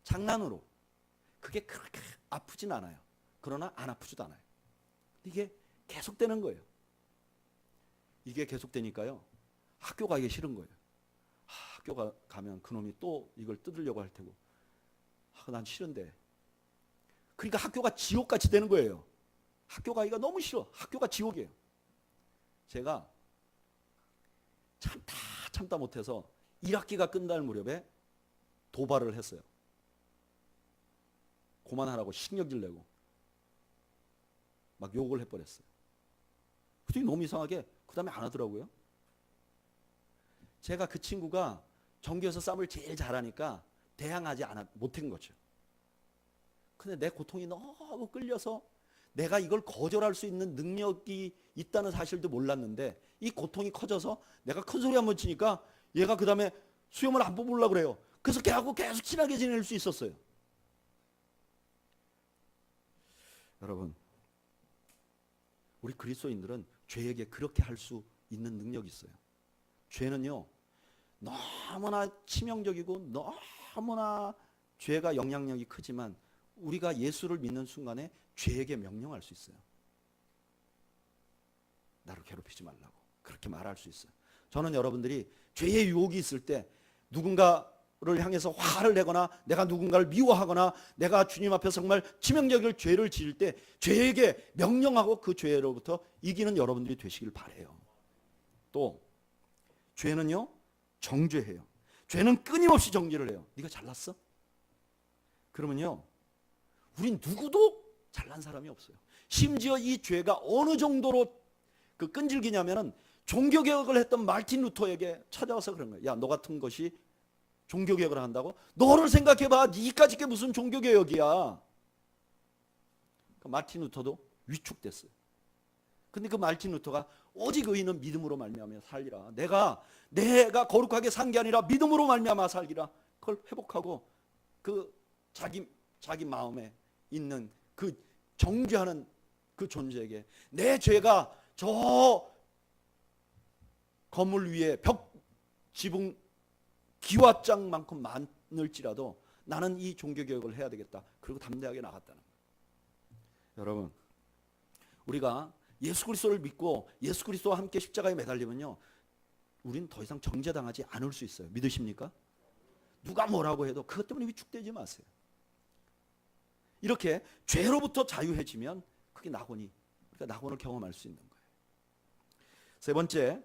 장난으로. 그게 그렇게 아프진 않아요. 그러나 안 아프지도 않아요. 이게 계속되는 거예요. 이게 계속되니까요, 학교 가기 싫은 거예요. 학교 가면 그놈이 또 이걸 뜯으려고 할 테고, 난 싫은데. 그러니까 학교가 지옥같이 되는 거예요. 학교 가기가 너무 싫어. 학교가 지옥이에요. 제가 참다 못해서 1학기가 끝날 무렵에 도발을 했어요. 그만하라고 신경질 내고 막 욕을 해버렸어요. 그랬더니 너무 이상하게 그 다음에 안 하더라고요. 제가 그 친구가 전교에서 싸움을 제일 잘하니까 대항하지 못한 거죠. 근데 내 고통이 너무 끌려서 내가 이걸 거절할 수 있는 능력이 있다는 사실도 몰랐는데 이 고통이 커져서 내가 큰 소리 한번 치니까 얘가 그 다음에 수염을 안 뽑으려고 그래요. 그래서 걔하고 계속 친하게 지낼 수 있었어요. 여러분, 우리 그리스도인들은 죄에게 그렇게 할 수 있는 능력이 있어요. 죄는요, 너무나 치명적이고 너무나 죄가 영향력이 크지만 우리가 예수를 믿는 순간에 죄에게 명령할 수 있어요. 나를 괴롭히지 말라고 그렇게 말할 수 있어요. 저는 여러분들이 죄의 유혹이 있을 때 누군가 를 향해서 화를 내거나 내가 누군가를 미워하거나 내가 주님 앞에서 정말 치명적인 죄를 지을 때 죄에게 명령하고 그 죄로부터 이기는 여러분들이 되시길 바라요. 또 죄는요 정죄해요. 죄는 끊임없이 정죄를 해요. 네가 잘났어? 그러면요 우린 누구도 잘난 사람이 없어요. 심지어 이 죄가 어느 정도로 그 끈질기냐면은 종교개혁을 했던 마르틴 루터에게 찾아와서 그런 거예요. 야, 너 같은 것이 종교개혁을 한다고? 너를 생각해봐. 니까짓 게 무슨 종교개혁이야. 그 마르틴 루터도 위축됐어요. 근데 그 마르틴 루터가 오직 의인은 믿음으로 말미암아 살리라. 내가 거룩하게 산 게 아니라 믿음으로 말미암아 살리라. 그걸 회복하고 그 자기 마음에 있는 그 정죄하는 그 존재에게 내 죄가 저 건물 위에 벽 지붕 기와장만큼 많을지라도 나는 이 종교개혁을 해야 되겠다. 그리고 담대하게 나갔다는 거예요. 여러분 우리가 예수 그리스도를 믿고 예수 그리스도와 함께 십자가에 매달리면요 우린 더 이상 정죄당하지 않을 수 있어요. 믿으십니까? 누가 뭐라고 해도 그것 때문에 위축되지 마세요. 이렇게 죄로부터 자유해지면 그게 낙원을 경험할 수 있는 거예요. 세 번째,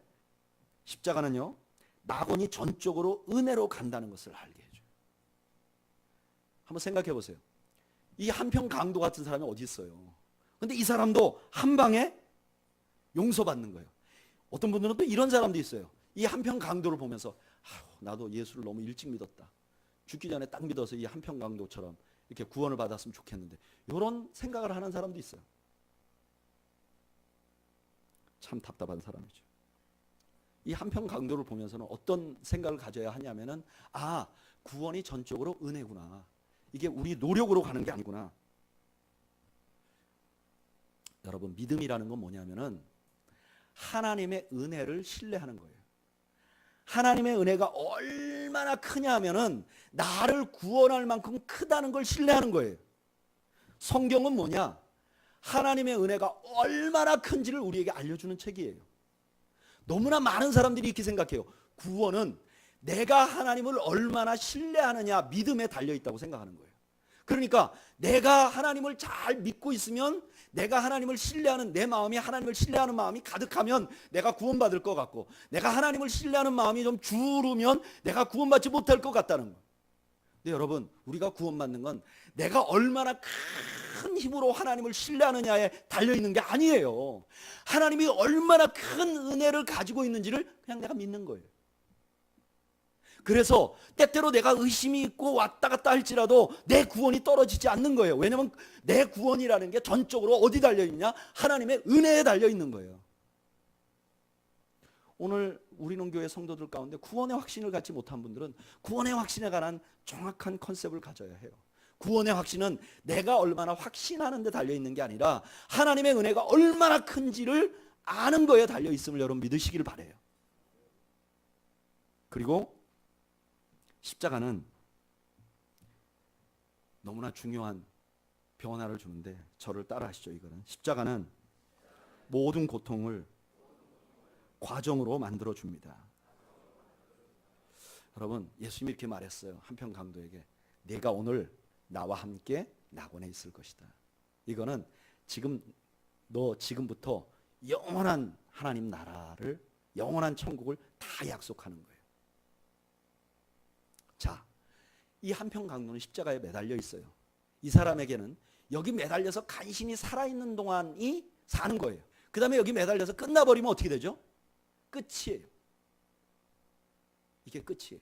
십자가는요 낙원이 전적으로 은혜로 간다는 것을 알게 해줘요. 한번 생각해 보세요. 이 한평 강도 같은 사람이 어디 있어요? 근데 이 사람도 한 방에 용서받는 거예요. 어떤 분들은 또 이런 사람도 있어요. 이 한평 강도를 보면서 나도 예수를 너무 일찍 믿었다. 죽기 전에 딱 믿어서 이 한평 강도처럼 이렇게 구원을 받았으면 좋겠는데 이런 생각을 하는 사람도 있어요. 참 답답한 사람이죠. 이 한평 강도를 보면서는 어떤 생각을 가져야 하냐면은 구원이 전적으로 은혜구나. 이게 우리 노력으로 가는 게 아니구나. 여러분 믿음이라는 건 뭐냐면은 하나님의 은혜를 신뢰하는 거예요. 하나님의 은혜가 얼마나 크냐면은 나를 구원할 만큼 크다는 걸 신뢰하는 거예요. 성경은 뭐냐? 하나님의 은혜가 얼마나 큰지를 우리에게 알려주는 책이에요. 너무나 많은 사람들이 이렇게 생각해요. 구원은 내가 하나님을 얼마나 신뢰하느냐 믿음에 달려있다고 생각하는 거예요. 그러니까 내가 하나님을 잘 믿고 있으면 내가 하나님을 신뢰하는 내 마음이 하나님을 신뢰하는 마음이 가득하면 내가 구원받을 것 같고 내가 하나님을 신뢰하는 마음이 좀 주르면 내가 구원받지 못할 것 같다는 거예요. 근데 여러분 우리가 구원받는 건 내가 얼마나 큰 힘으로 하나님을 신뢰하느냐에 달려있는 게 아니에요. 하나님이 얼마나 큰 은혜를 가지고 있는지를 그냥 내가 믿는 거예요. 그래서 때때로 내가 의심이 있고 왔다 갔다 할지라도 내 구원이 떨어지지 않는 거예요. 왜냐하면 내 구원이라는 게 전적으로 어디 달려있냐? 하나님의 은혜에 달려있는 거예요. 오늘 우리는 교회 성도들 가운데 구원의 확신을 갖지 못한 분들은 구원의 확신에 관한 정확한 컨셉을 가져야 해요. 구원의 확신은 내가 얼마나 확신하는 데 달려있는 게 아니라 하나님의 은혜가 얼마나 큰지를 아는 거에 달려있음을 여러분 믿으시길 바라요. 그리고 십자가는 너무나 중요한 변화를 주는데 저를 따라 하시죠. 이거는 십자가는 모든 고통을 과정으로 만들어 줍니다. 여러분 예수님이 이렇게 말했어요. 한평 강도에게 내가 오늘 나와 함께 낙원에 있을 것이다. 이거는 지금부터 영원한 하나님 나라를 영원한 천국을 다 약속하는 거예요. 자, 이 한평 강도는 십자가에 매달려 있어요. 이 사람에게는 여기 매달려서 간신히 살아있는 동안이 사는 거예요. 그 다음에 여기 매달려서 끝나버리면 어떻게 되죠? 끝이에요. 이게 끝이에요.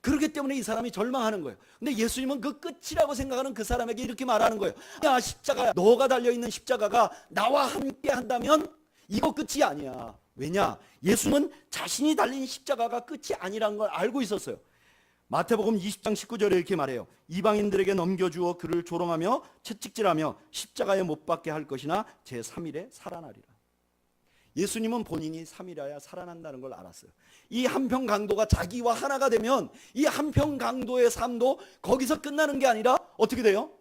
그렇기 때문에 이 사람이 절망하는 거예요. 근데 예수님은 그 끝이라고 생각하는 그 사람에게 이렇게 말하는 거예요. 야, 십자가야, 너가 달려있는 십자가가 나와 함께 한다면 이거 끝이 아니야. 왜냐? 예수는 자신이 달린 십자가가 끝이 아니라는 걸 알고 있었어요. 마태복음 20장 19절에 이렇게 말해요. 이방인들에게 넘겨주어 그를 조롱하며 채찍질하며 십자가에 못 박게 할 것이나 제3일에 살아나리라. 예수님은 본인이 3일이야 살아난다는 걸 알았어요. 이 한평 강도가 자기와 하나가 되면 이 한평 강도의 삶도 거기서 끝나는 게 아니라 어떻게 돼요?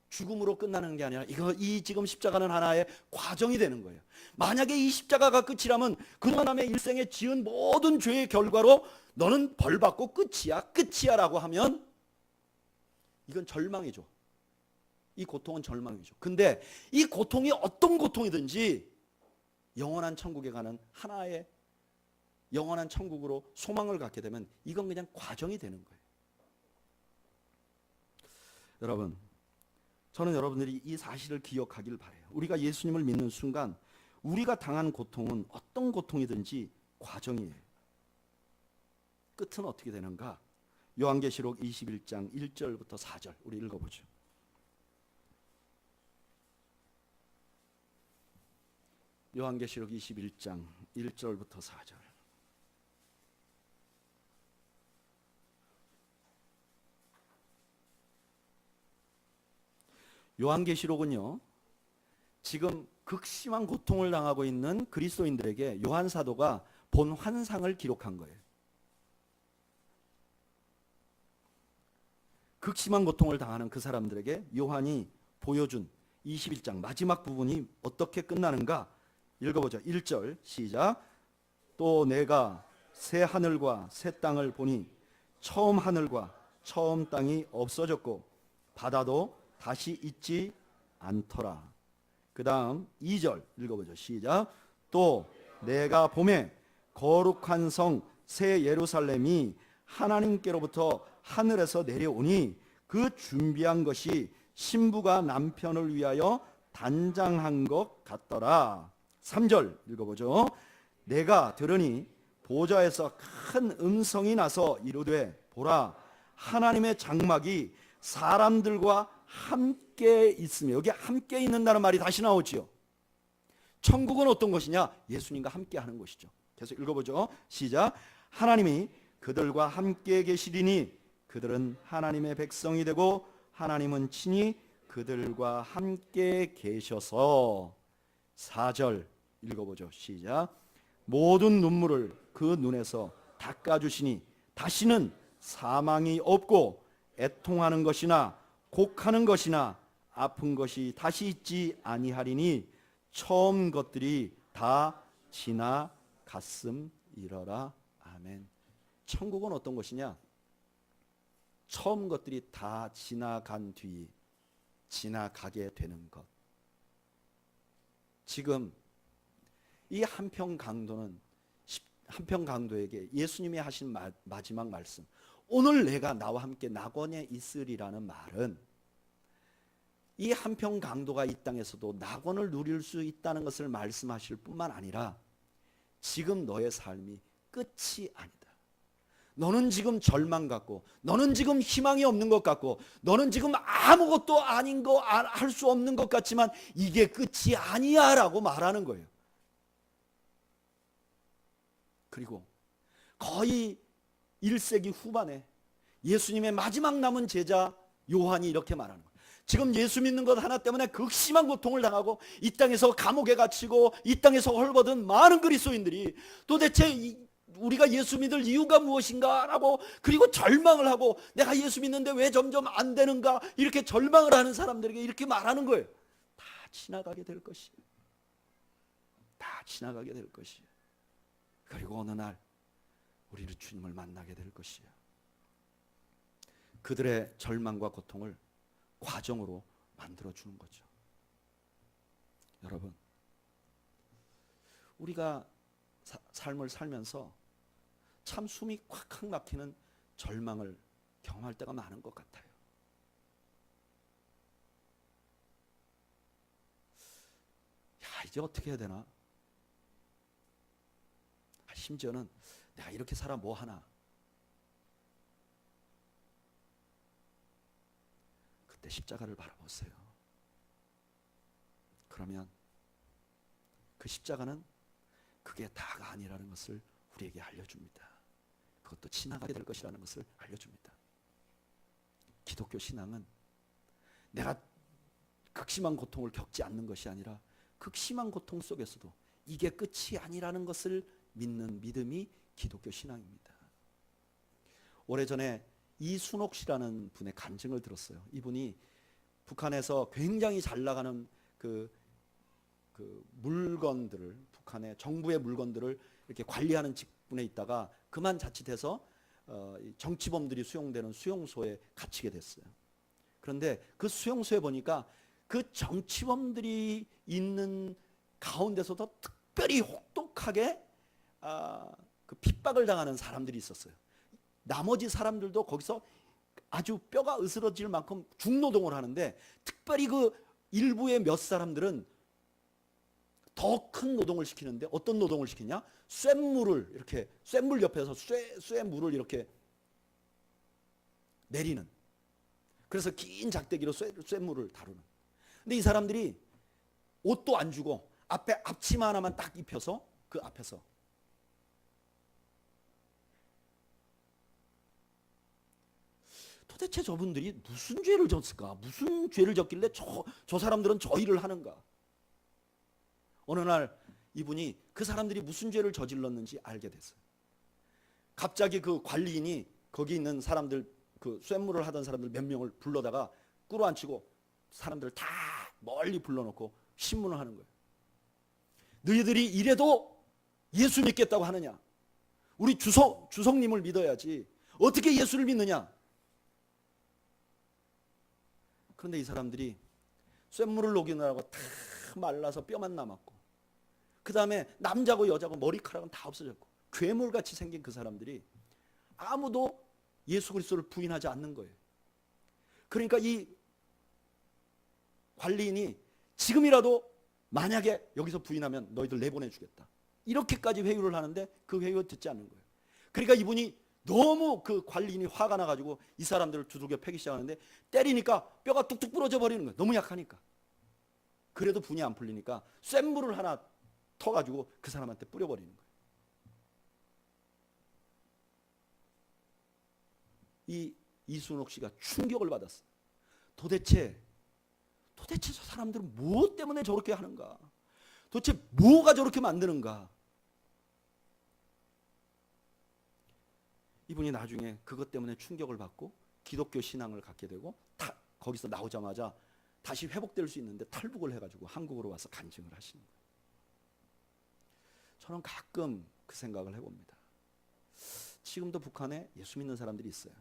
죽음으로 끝나는 게 아니라 이 지금 십자가는 하나의 과정이 되는 거예요. 만약에 이 십자가가 끝이라면 그동안의 일생에 지은 모든 죄의 결과로 너는 벌받고 끝이야 라고 하면 이건 절망이죠. 이 고통은 절망이죠. 근데 이 고통이 어떤 고통이든지 영원한 천국에 가는 하나의 영원한 천국으로 소망을 갖게 되면 이건 그냥 과정이 되는 거예요. 여러분, 저는 여러분들이 이 사실을 기억하길 바라요. 우리가 예수님을 믿는 순간 우리가 당한 고통은 어떤 고통이든지 과정이에요. 끝은 어떻게 되는가? 요한계시록 21장 1절부터 4절 우리 읽어보죠. 요한계시록 21장 1절부터 4절. 요한계시록은요, 지금 극심한 고통을 당하고 있는 그리스도인들에게 요한 사도가 본 환상을 기록한 거예요. 극심한 고통을 당하는 그 사람들에게 요한이 보여준 21장 마지막 부분이 어떻게 끝나는가 읽어보죠. 1절 시작. 또 내가 새 하늘과 새 땅을 보니 처음 하늘과 처음 땅이 없어졌고 바다도 다시 있지 않더라. 그 다음 2절 읽어보죠. 시작. 또 내가 보매 거룩한 성 새 예루살렘이 하나님께로부터 하늘에서 내려오니 그 준비한 것이 신부가 남편을 위하여 단장한 것 같더라. 3절 읽어보죠. 내가 들으니 보좌에서 큰 음성이 나서 이르되 보라 하나님의 장막이 사람들과 함께 있으며, 여기 함께 있는다는 말이 다시 나오지요. 천국은 어떤 것이냐? 예수님과 함께 하는 것이죠. 계속 읽어보죠. 시작. 하나님이 그들과 함께 계시리니 그들은 하나님의 백성이 되고 하나님은 친히 그들과 함께 계셔서. 4절 읽어보죠. 시작. 모든 눈물을 그 눈에서 닦아주시니 다시는 사망이 없고 애통하는 것이나 곡하는 것이나 아픈 것이 다시 있지 아니하리니 처음 것들이 다 지나갔음이러라. 아멘. 천국은 어떤 것이냐? 처음 것들이 다 지나간 뒤 지나가게 되는 것. 지금 이 한평강도는 한평강도에게 예수님이 하신 마지막 말씀, 오늘 내가 나와 함께 낙원에 있으리라는 말은 이 한평강도가 이 땅에서도 낙원을 누릴 수 있다는 것을 말씀하실 뿐만 아니라 지금 너의 삶이 끝이 아니다. 너는 지금 절망 같고, 너는 지금 희망이 없는 것 같고, 너는 지금 아무것도 아닌 거 할 수 없는 것 같지만 이게 끝이 아니야 라고 말하는 거예요. 그리고 거의 1세기 후반에 예수님의 마지막 남은 제자 요한이 이렇게 말하는 거예요. 지금 예수 믿는 것 하나 때문에 극심한 고통을 당하고 이 땅에서 감옥에 갇히고 이 땅에서 헐벗은 많은 그리스도인들이 도대체 우리가 예수 믿을 이유가 무엇인가 라고, 그리고 절망을 하고 내가 예수 믿는데 왜 점점 안 되는가 이렇게 절망을 하는 사람들에게 이렇게 말하는 거예요. 다 지나가게 될 것이에요. 다 지나가게 될 것이에요. 그리고 어느 날 우리를 주님을 만나게 될 것이에요. 그들의 절망과 고통을 과정으로 만들어주는 거죠. 여러분, 우리가 삶을 살면서 참 숨이 콱콱 막히는 절망을 경험할 때가 많은 것 같아요. 야, 이제 어떻게 해야 되나? 심지어는 내가 이렇게 살아 뭐 하나? 그때 십자가를 바라보세요. 그러면 그 십자가는 그게 다가 아니라는 것을 우리에게 알려줍니다. 그것도 지나가게 될 것이라는 것을 알려줍니다. 기독교 신앙은 내가 극심한 고통을 겪지 않는 것이 아니라 극심한 고통 속에서도 이게 끝이 아니라는 것을 믿는 믿음이 기독교 신앙입니다. 오래전에 이순옥 씨라는 분의 간증을 들었어요. 이분이 북한에서 굉장히 잘 나가는 그 물건들을, 북한의 정부의 물건들을 이렇게 관리하는 직분에 있다가 그만 자칫해서 정치범들이 수용되는 수용소에 갇히게 됐어요. 그런데 그 수용소에 보니까 그 정치범들이 있는 가운데서도 특별히 혹독하게 그 핍박을 당하는 사람들이 있었어요. 나머지 사람들도 거기서 아주 뼈가 으스러질 만큼 중노동을 하는데, 특별히 그 일부의 몇 사람들은 더 큰 노동을 시키는데, 어떤 노동을 시키냐? 쇳물을 이렇게, 쇳물 옆에서 쇳물을 이렇게 내리는, 그래서 긴 작대기로 쇳물을 다루는. 근데 이 사람들이 옷도 안 주고 앞에 앞치마 하나만 딱 입혀서 그 앞에서 도대체 저분들이 무슨 죄를 졌을까? 무슨 죄를 졌길래 저 사람들은 저 일을 하는가? 어느 날 이분이 그 사람들이 무슨 죄를 저질렀는지 알게 됐어요. 갑자기 그 관리인이 거기 있는 사람들, 그 쇳물을 하던 사람들 몇 명을 불러다가 끌어안치고 사람들을 다 멀리 불러놓고 신문을 하는 거예요. 너희들이 이래도 예수 믿겠다고 하느냐? 우리 주석님을 믿어야지. 어떻게 예수를 믿느냐? 그런데 이 사람들이 쇳물을 녹이느라고 다 말라서 뼈만 남았고, 그 다음에 남자고 여자고 머리카락은 다 없어졌고, 괴물같이 생긴 그 사람들이 아무도 예수 그리스도를 부인하지 않는 거예요. 그러니까 이 관리인이 지금이라도 만약에 여기서 부인하면 너희들 내보내주겠다, 이렇게까지 회유를 하는데 그 회유 듣지 않는 거예요. 그러니까 이분이 너무 그 관리인이 화가 나가지고 이 사람들을 두들겨 패기 시작하는데, 때리니까 뼈가 뚝뚝 부러져 버리는 거예요. 너무 약하니까. 그래도 분이 안 풀리니까 쇳물을 하나 터가지고 그 사람한테 뿌려버리는 거예요. 이 이순옥 씨가 충격을 받았어요. 도대체 저 사람들은 무엇 때문에 저렇게 하는가? 도대체 뭐가 저렇게 만드는가? 이분이 나중에 그것 때문에 충격을 받고 기독교 신앙을 갖게 되고, 거기서 나오자마자 다시 회복될 수 있는데 탈북을 해가지고 한국으로 와서 간증을 하시는 거예요. 저는 가끔 그 생각을 해봅니다. 지금도 북한에 예수 믿는 사람들이 있어요.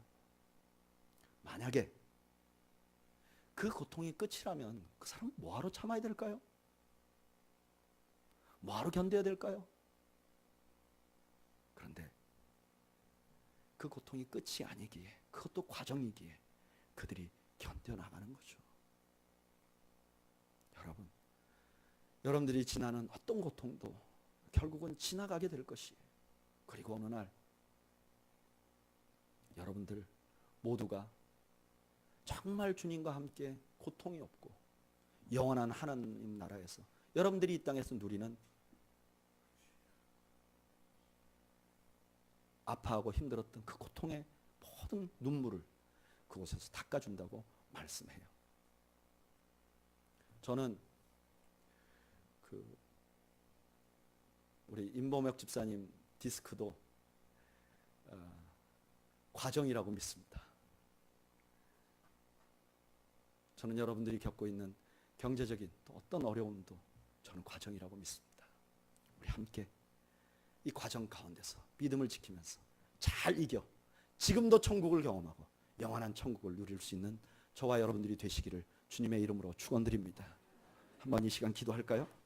만약에 그 고통이 끝이라면 그 사람은 뭐하러 참아야 될까요? 뭐하러 견뎌야 될까요? 그런데 그 고통이 끝이 아니기에, 그것도 과정이기에 그들이 견뎌나가는 거죠. 여러분들이 지나는 어떤 고통도 결국은 지나가게 될 것이에요. 그리고 어느 날 여러분들 모두가 정말 주님과 함께 고통이 없고 영원한 하나님 나라에서 여러분들이 이 땅에서 누리는 아파하고 힘들었던 그 고통의 모든 눈물을 그곳에서 닦아준다고 말씀해요. 저는 우리 임범혁 집사님 디스크도 과정이라고 믿습니다. 저는 여러분들이 겪고 있는 경제적인 또 어떤 어려움도 저는 과정이라고 믿습니다. 우리 함께 이 과정 가운데서 믿음을 지키면서 잘 이겨 지금도 천국을 경험하고 영원한 천국을 누릴 수 있는 저와 여러분들이 되시기를 주님의 이름으로 축원드립니다. 한번 이 시간 기도할까요?